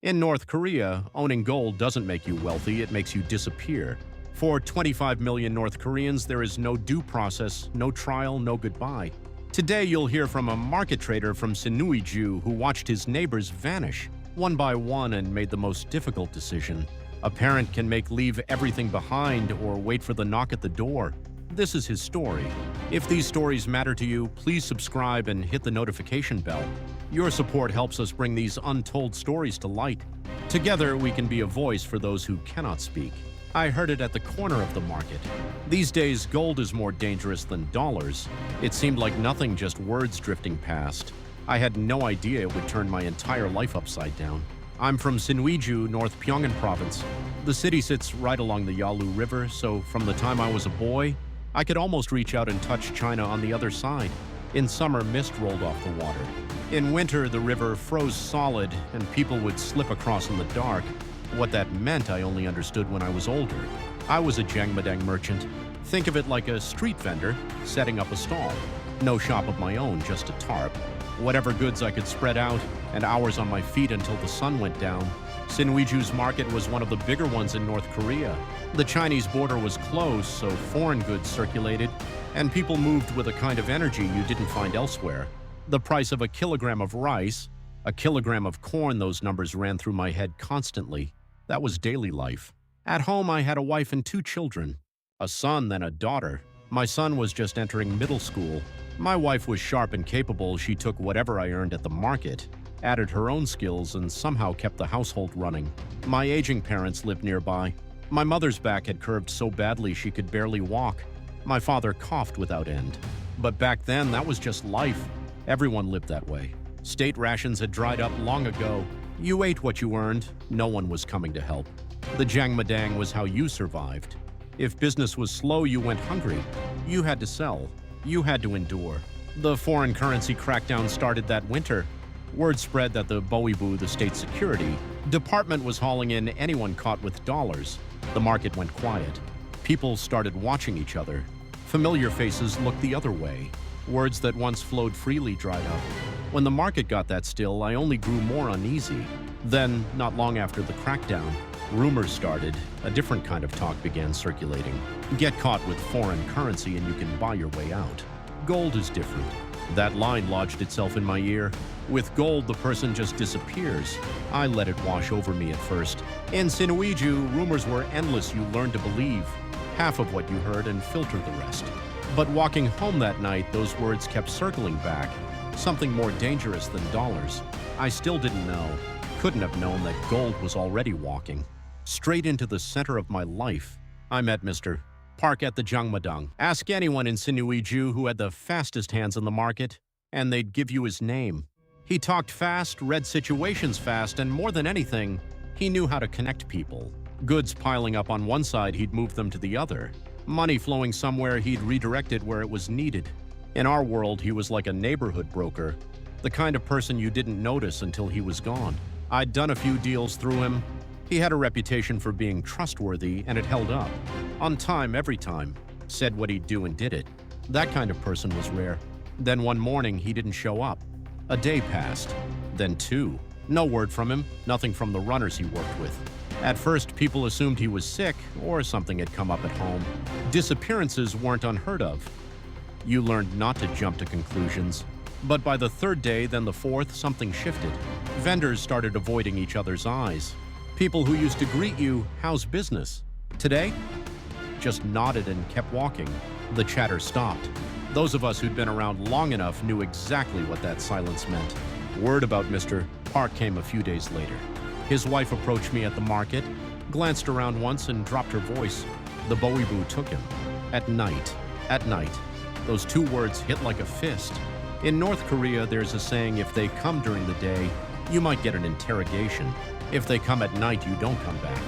In North Korea, owning gold doesn't make you wealthy, it makes you disappear. For 25 million North Koreans, there is no due process, no trial, no goodbye. Today, you'll hear from a market trader from Sinuiju who watched his neighbors vanish, one by one, and made the most difficult decision. A parent can make leave everything behind or wait for the knock at the door. This is his story. If these stories matter to you, please subscribe and hit the notification bell. Your support helps us bring these untold stories to light. Together, we can be a voice for those who cannot speak. I heard it at the corner of the market. These days, gold is more dangerous than dollars. It seemed like nothing, just words drifting past. I had no idea it would turn my entire life upside down. I'm from Sinuiju, North Pyongan province. The city sits right along the Yalu River, so from the time I was a boy, I could almost reach out and touch China on the other side. In summer, mist rolled off the water. In winter, the river froze solid and people would slip across in the dark. What that meant, I only understood when I was older. I was a Jangmadang merchant. Think of it like a street vendor setting up a stall. No shop of my own, just a tarp. Whatever goods I could spread out, and hours on my feet until the sun went down. Sinuiju's market was one of the bigger ones in North Korea. The Chinese border was closed, so foreign goods circulated, and people moved with a kind of energy you didn't find elsewhere. The price of a kilogram of rice, a kilogram of corn, those numbers ran through my head constantly. That was daily life. At home, I had a wife and 2 children, a son, then a daughter. My son was just entering middle school. My wife was sharp and capable. She took whatever I earned at the market, added her own skills, and somehow kept the household running. My aging parents lived nearby. My mother's back had curved so badly she could barely walk. My father coughed without end. But back then, that was just life. Everyone lived that way. State rations had dried up long ago. You ate what you earned. No one was coming to help. The Jangmadang was how you survived. If business was slow, you went hungry. You had to sell. You had to endure. The foreign currency crackdown started that winter. Word spread that the Boibu, the state security department, was hauling in anyone caught with dollars. The market went quiet. People started watching each other. Familiar faces looked the other way. Words that once flowed freely dried up. When the market got that still, I only grew more uneasy. Then, not long after the crackdown, rumors started. A different kind of talk began circulating. Get caught with foreign currency and you can buy your way out. Gold is different. That line lodged itself in my ear. With gold, the person just disappears. I let it wash over me at first. In Sinuiju, rumors were endless. You learned to believe half of what you heard and filter the rest. But walking home that night, those words kept circling back. Something more dangerous than dollars. I still didn't know, couldn't have known that gold was already walking straight into the center of my life. I met Mr. Park at the Jangmadang. Ask anyone in Sinuiju who had the fastest hands in the market, and they'd give you his name. He talked fast, read situations fast, and more than anything, he knew how to connect people. Goods piling up on one side, he'd move them to the other. Money flowing somewhere, he'd redirect it where it was needed. In our world, he was like a neighborhood broker, the kind of person you didn't notice until he was gone. I'd done a few deals through him. He had a reputation for being trustworthy, and it held up. On time, every time. Said what he'd do and did it. That kind of person was rare. Then one morning, he didn't show up. A day passed. Then 2. No word from him, nothing from the runners he worked with. At first, people assumed he was sick or something had come up at home. Disappearances weren't unheard of. You learned not to jump to conclusions. But by the 3rd day, then the 4th, something shifted. Vendors started avoiding each other's eyes. People who used to greet you, "How's business?" Today, just nodded and kept walking. The chatter stopped. Those of us who'd been around long enough knew exactly what that silence meant. Word about Mr. Park came a few days later. His wife approached me at the market, glanced around once and dropped her voice. The Boibu took him. At night. Those 2 words hit like a fist. In North Korea, there's a saying, if they come during the day, you might get an interrogation. If they come at night, you don't come back.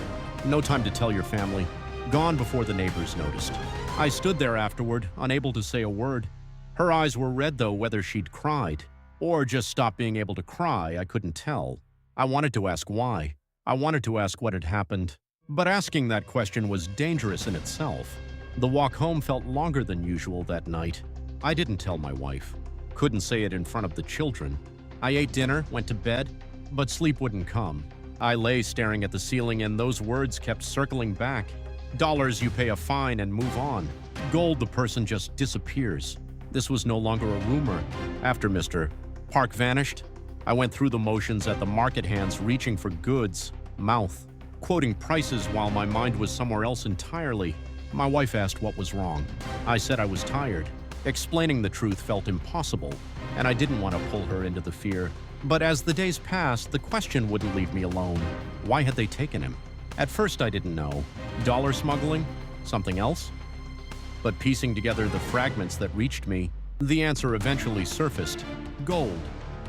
No time to tell your family. Gone before the neighbors noticed. I stood there afterward, unable to say a word. Her eyes were red, though, whether she'd cried or just stopped being able to cry, I couldn't tell. I wanted to ask why. I wanted to ask what had happened. But asking that question was dangerous in itself. The walk home felt longer than usual that night. I didn't tell my wife. Couldn't say it in front of the children. I ate dinner, went to bed, but sleep wouldn't come. I lay staring at the ceiling, and those words kept circling back. Dollars, you pay a fine and move on. Gold, the person just disappears. This was no longer a rumor. After Mr. Park vanished, I went through the motions at the market hands, reaching for goods, mouth, quoting prices while my mind was somewhere else entirely. My wife asked what was wrong. I said I was tired. Explaining the truth felt impossible, and I didn't want to pull her into the fear. But as the days passed, the question wouldn't leave me alone. Why had they taken him? At first I didn't know. Dollar smuggling? Something else? But piecing together the fragments that reached me, the answer eventually surfaced. Gold.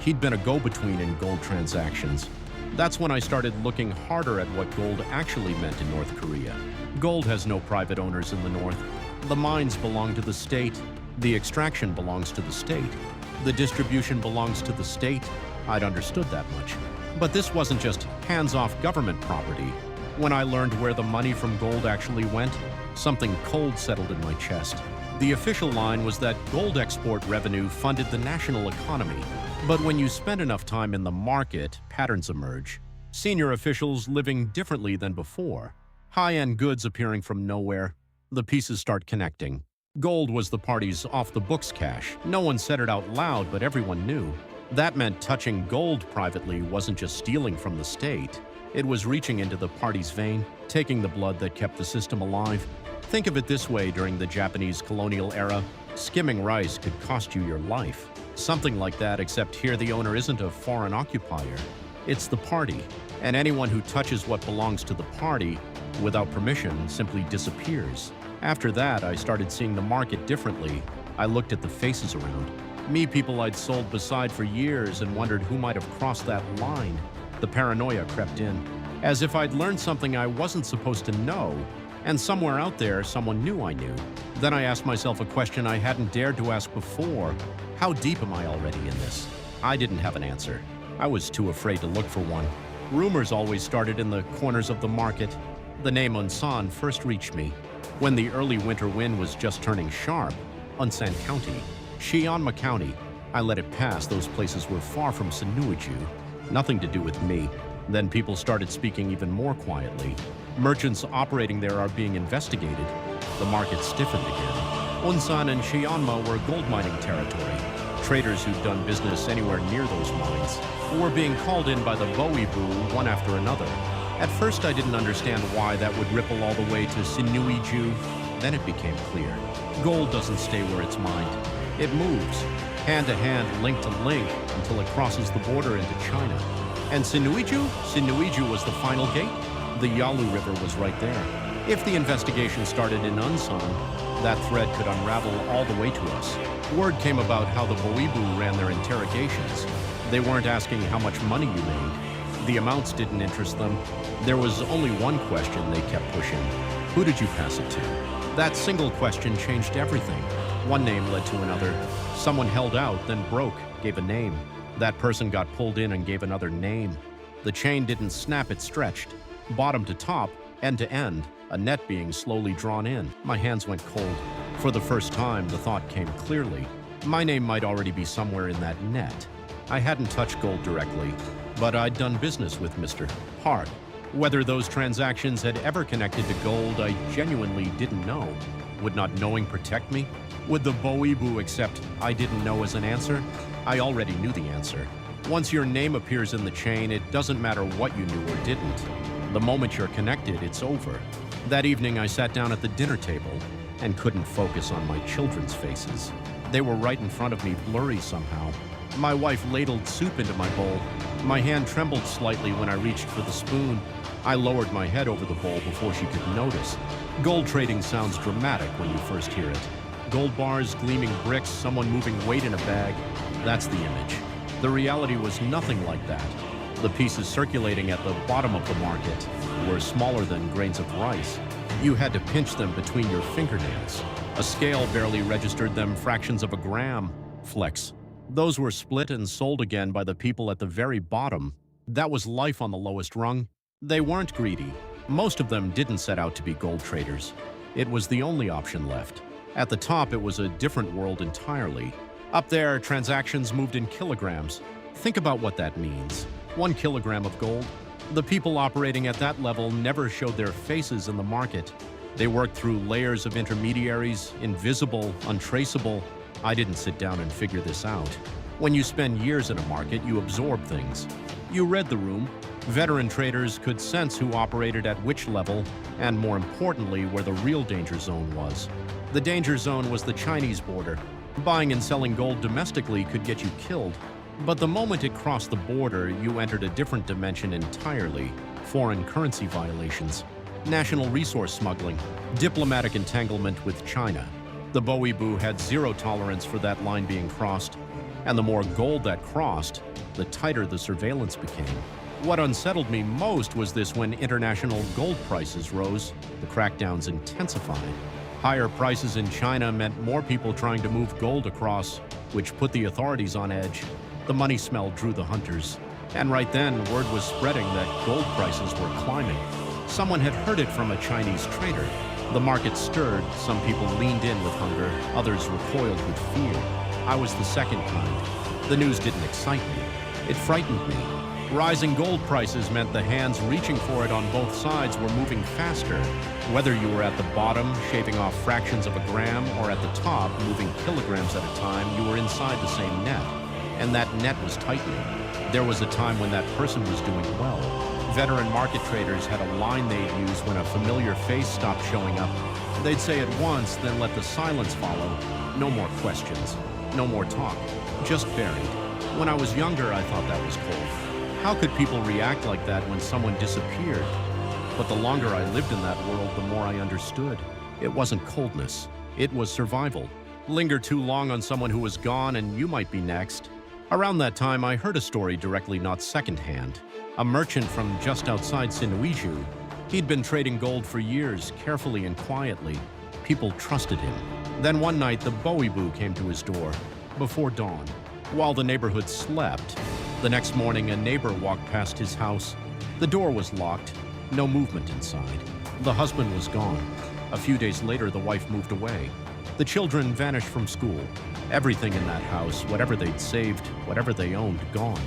He'd been a go-between in gold transactions. That's when I started looking harder at what gold actually meant in North Korea. Gold has no private owners in the north. The mines belong to the state. The extraction belongs to the state. The distribution belongs to the state. I'd understood that much. But this wasn't just hands-off government property. When I learned where the money from gold actually went, something cold settled in my chest. The official line was that gold export revenue funded the national economy. But when you spend enough time in the market, patterns emerge. Senior officials living differently than before. High-end goods appearing from nowhere. The pieces start connecting. Gold was the party's off-the-books cash. No one said it out loud, but everyone knew. That meant touching gold privately wasn't just stealing from the state. It was reaching into the party's vein, taking the blood that kept the system alive. Think of it this way: during the Japanese colonial era, skimming rice could cost you your life. Something like that, except here the owner isn't a foreign occupier. It's the party, and anyone who touches what belongs to the party without permission simply disappears. After that, I started seeing the market differently. I looked at the faces around. Me, people I'd sold beside for years, and wondered who might have crossed that line. The paranoia crept in, as if I'd learned something I wasn't supposed to know, and somewhere out there, someone knew I knew. Then I asked myself a question I hadn't dared to ask before. How deep am I already in this? I didn't have an answer. I was too afraid to look for one. Rumors always started in the corners of the market. The name Unsan first reached me when the early winter wind was just turning sharp. Unsan County, Shianma County. I let it pass. Those places were far from Sinuiju. Nothing to do with me. Then people started speaking even more quietly. Merchants operating there are being investigated. The market stiffened again. Unsan and Shianma were gold mining territory. Traders who'd done business anywhere near those mines were being called in by the Boibu one after another. At first I didn't understand why that would ripple all the way to Sinuiju. Then it became clear. Gold doesn't stay where it's mined. It moves, hand to hand, link to link, until it crosses the border into China. And Sinuiju? Sinuiju was the final gate. The Yalu River was right there. If the investigation started in Unsan, that thread could unravel all the way to us. Word came about how the Boibu ran their interrogations. They weren't asking how much money you made. The amounts didn't interest them. There was only one question they kept pushing. Who did you pass it to? That single question changed everything. One name led to another. Someone held out, then broke, gave a name. That person got pulled in and gave another name. The chain didn't snap, it stretched. Bottom to top, end to end, a net being slowly drawn in. My hands went cold. For the first time, the thought came clearly. My name might already be somewhere in that net. I hadn't touched gold directly, but I'd done business with Mr. Park. Whether those transactions had ever connected to gold, I genuinely didn't know. Would not knowing protect me? Would the Boibu accept I didn't know as an answer? I already knew the answer. Once your name appears in the chain, it doesn't matter what you knew or didn't. The moment you're connected, it's over. That evening, I sat down at the dinner table and couldn't focus on my children's faces. They were right in front of me, blurry somehow. My wife ladled soup into my bowl. My hand trembled slightly when I reached for the spoon. I lowered my head over the bowl before she could notice. Gold trading sounds dramatic when you first hear it. Gold bars, gleaming bricks, someone moving weight in a bag. That's the image. The reality was nothing like that. The pieces circulating at the bottom of the market were smaller than grains of rice. You had to pinch them between your fingernails. A scale barely registered them, fractions of a gram. Flex. Those were split and sold again by the people at the very bottom. That was life on the lowest rung. They weren't greedy. Most of them didn't set out to be gold traders. It was the only option left. At the top, it was a different world entirely. Up there, transactions moved in kilograms. Think about what that means. 1 kilogram of gold, The people operating at that level never showed their faces in the market. They worked through layers of intermediaries, invisible, untraceable. I didn't sit down and figure this out. When you spend years in a market, you absorb things. You read the room. Veteran traders could sense who operated at which level, and more importantly, where the real danger zone was. The danger zone was the Chinese border. Buying and selling gold domestically could get you killed. But the moment it crossed the border, you entered a different dimension entirely. Foreign currency violations, national resource smuggling, diplomatic entanglement with China. The Boibu had zero tolerance for that line being crossed, and the more gold that crossed, the tighter the surveillance became. What unsettled me most was this: when international gold prices rose, the crackdowns intensified. Higher prices in China meant more people trying to move gold across, which put the authorities on edge. The money smell drew the hunters. And right then, word was spreading that gold prices were climbing. Someone had heard it from a Chinese trader. The market stirred. Some people leaned in with hunger. Others recoiled with fear. I was the second kind. The news didn't excite me. It frightened me. Rising gold prices meant the hands reaching for it on both sides were moving faster. Whether you were at the bottom, shaving off fractions of a gram, or at the top, moving kilograms at a time, you were inside the same net. And that net was tightening. There was a time when that person was doing well. Veteran market traders had a line they'd use when a familiar face stopped showing up. They'd say it once, then let the silence follow. No more questions. No more talk. Just buried. When I was younger, I thought that was cold. How could people react like that when someone disappeared? But the longer I lived in that world, the more I understood. It wasn't coldness. It was survival. Linger too long on someone who was gone and you might be next. Around that time, I heard a story directly, not secondhand. A merchant from just outside Sinuiju. He'd been trading gold for years, carefully and quietly. People trusted him. Then one night, the Boibu came to his door, before dawn, while the neighborhood slept. The next morning, a neighbor walked past his house. The door was locked, no movement inside. The husband was gone. A few days later, the wife moved away. The children vanished from school. Everything in that house, whatever they'd saved, whatever they owned, gone.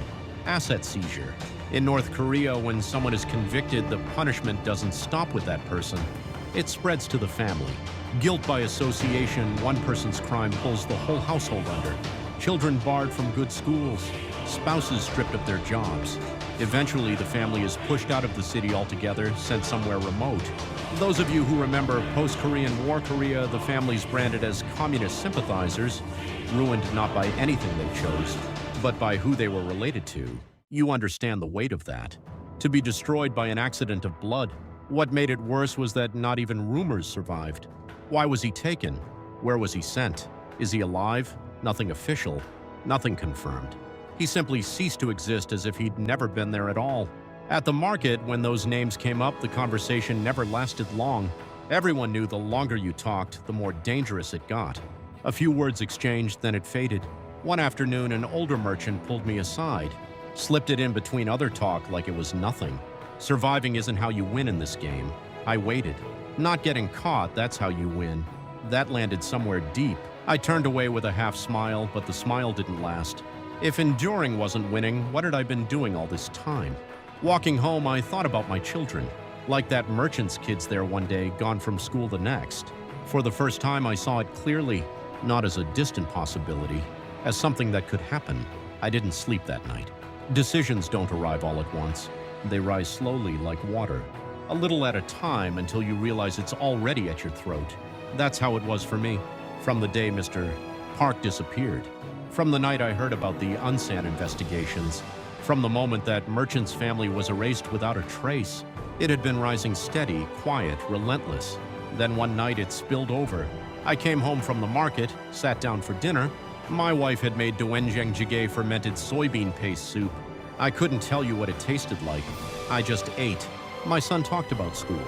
Asset seizure. In North Korea, when someone is convicted, the punishment doesn't stop with that person. It spreads to the family. Guilt by association, one person's crime pulls the whole household under. Children barred from good schools. Spouses stripped of their jobs. Eventually, the family is pushed out of the city altogether, sent somewhere remote. Those of you who remember post-Korean War Korea, the families branded as communist sympathizers, ruined not by anything they chose, but by who they were related to. You understand the weight of that. To be destroyed by an accident of blood. What made it worse was that not even rumors survived. Why was he taken? Where was he sent? Is he alive? Nothing official. Nothing confirmed. He simply ceased to exist as if he'd never been there at all. At the market, when those names came up, the conversation never lasted long. Everyone knew the longer you talked, the more dangerous it got. A few words exchanged, then it faded. One afternoon, an older merchant pulled me aside, slipped it in between other talk like it was nothing. Surviving isn't how you win in this game. I waited. Not getting caught, that's how you win. That landed somewhere deep. I turned away with a half smile, but the smile didn't last. If enduring wasn't winning, what had I been doing all this time? Walking home, I thought about my children. Like that merchant's kids there one day, gone from school the next. For the first time, I saw it clearly, not as a distant possibility, as something that could happen. I didn't sleep that night. Decisions don't arrive all at once. They rise slowly like water, a little at a time until you realize it's already at your throat. That's how it was for me, from the day Mr. Park disappeared. From the night I heard about the Unsan investigations, from the moment that merchant's family was erased without a trace. It had been rising steady, quiet, relentless. Then one night it spilled over. I came home from the market, sat down for dinner. My wife had made doenjang jjigae fermented soybean paste soup. I couldn't tell you what it tasted like. I just ate. My son talked about school.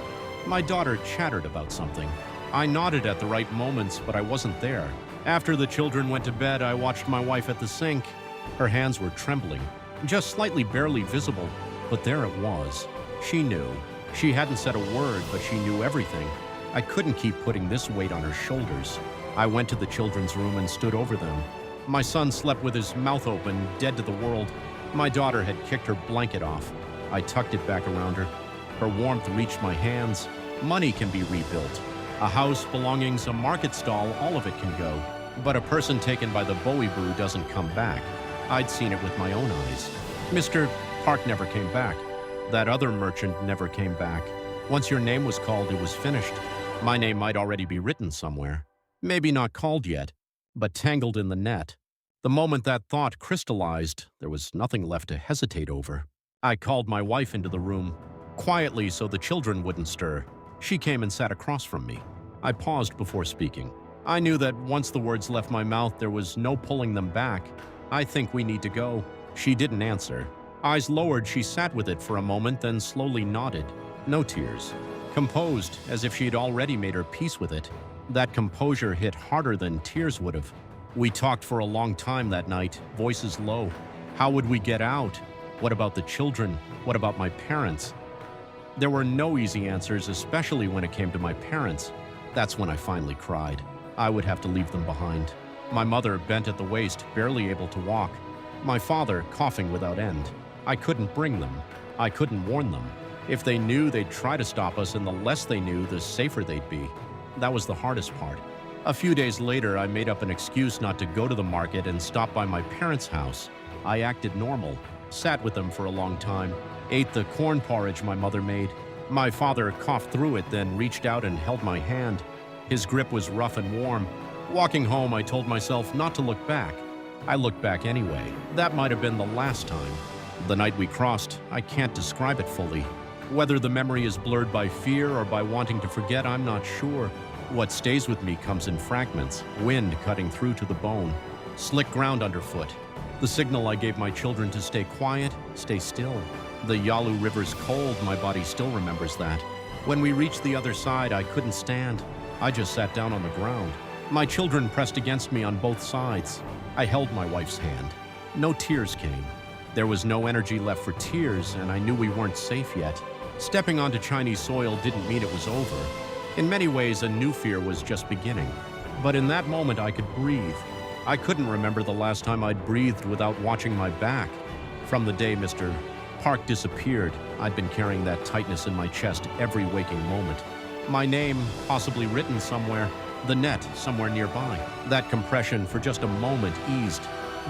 My daughter chattered about something. I nodded at the right moments, but I wasn't there. After the children went to bed, I watched my wife at the sink. Her hands were trembling, just slightly barely visible, but there it was. She knew. She hadn't said a word, but she knew everything. I couldn't keep putting this weight on her shoulders. I went to the children's room and stood over them. My son slept with his mouth open, dead to the world. My daughter had kicked her blanket off. I tucked it back around her. Her warmth reached my hands. Money can be rebuilt. A house, belongings, a market stall, all of it can go. But a person taken by the Bowie brew doesn't come back. I'd seen it with my own eyes. Mr. Park never came back. That other merchant never came back. Once your name was called, it was finished. My name might already be written somewhere. Maybe not called yet, but tangled in the net. The moment that thought crystallized, there was nothing left to hesitate over. I called my wife into the room, quietly so the children wouldn't stir. She came and sat across from me. I paused before speaking. I knew that once the words left my mouth, there was no pulling them back. I think we need to go. She didn't answer. Eyes lowered, she sat with it for a moment, then slowly nodded. No tears. Composed, as if she had already made her peace with it. That composure hit harder than tears would have. We talked for a long time that night, voices low. How would we get out? What about the children? What about my parents? There were no easy answers, especially when it came to my parents. That's when I finally cried. I would have to leave them behind. My mother, bent at the waist, barely able to walk. My father, coughing without end. I couldn't bring them. I couldn't warn them. If they knew, they'd try to stop us, and the less they knew, the safer they'd be. That was the hardest part. A few days later, I made up an excuse not to go to the market and stop by my parents' house. I acted normal, sat with them for a long time, ate the corn porridge my mother made. My father coughed through it, then reached out and held my hand. His grip was rough and warm. Walking home, I told myself not to look back. I looked back anyway. That might have been the last time. The night we crossed, I can't describe it fully. Whether the memory is blurred by fear or by wanting to forget, I'm not sure. What stays with me comes in fragments, wind cutting through to the bone, slick ground underfoot, the signal I gave my children to stay quiet, stay still. The Yalu River's cold, my body still remembers that. When we reached the other side, I couldn't stand. I just sat down on the ground. My children pressed against me on both sides. I held my wife's hand. No tears came. There was no energy left for tears, and I knew we weren't safe yet. Stepping onto Chinese soil didn't mean it was over. In many ways, a new fear was just beginning. But in that moment, I could breathe. I couldn't remember the last time I'd breathed without watching my back. From the day Mr. Park disappeared, I'd been carrying that tightness in my chest every waking moment. My name, possibly written somewhere, the net somewhere nearby. That compression for just a moment eased,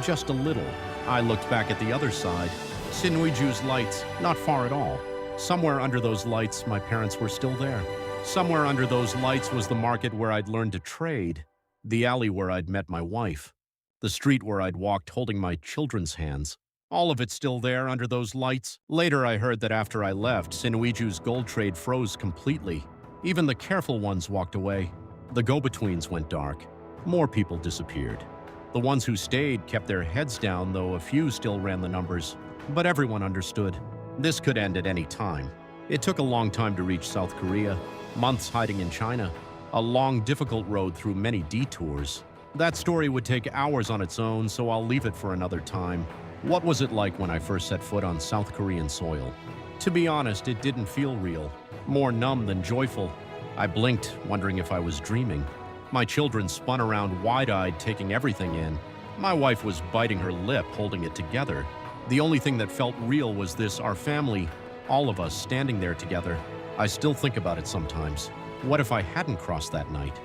just a little. I looked back at the other side. Sinuiju's lights, not far at all. Somewhere under those lights, my parents were still there. Somewhere under those lights was the market where I'd learned to trade, the alley where I'd met my wife, the street where I'd walked holding my children's hands. All of it still there under those lights. Later, I heard that after I left, Sinuiju's gold trade froze completely. Even the careful ones walked away. The go-betweens went dark. More people disappeared. The ones who stayed kept their heads down, though a few still ran the numbers. But everyone understood. This could end at any time. It took a long time to reach South Korea, months hiding in China, a long, difficult road through many detours. That story would take hours on its own, so I'll leave it for another time. What was it like when I first set foot on South Korean soil? To be honest, it didn't feel real. More numb than joyful. I blinked, wondering if I was dreaming. My children spun around wide-eyed, taking everything in. My wife was biting her lip, holding it together. The only thing that felt real was this, our family, all of us standing there together. I still think about it sometimes. What if I hadn't crossed that night?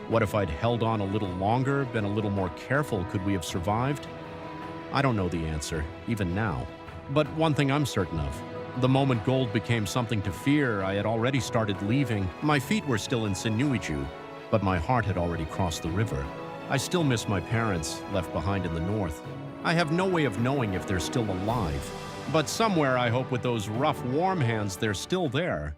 What if I'd held on a little longer, been a little more careful? Could we have survived? I don't know the answer, even now. But one thing I'm certain of. The moment gold became something to fear, I had already started leaving. My feet were still in Sinuiju, but my heart had already crossed the river. I still miss my parents, left behind in the north. I have no way of knowing if they're still alive. But somewhere, I hope with those rough, warm hands, they're still there.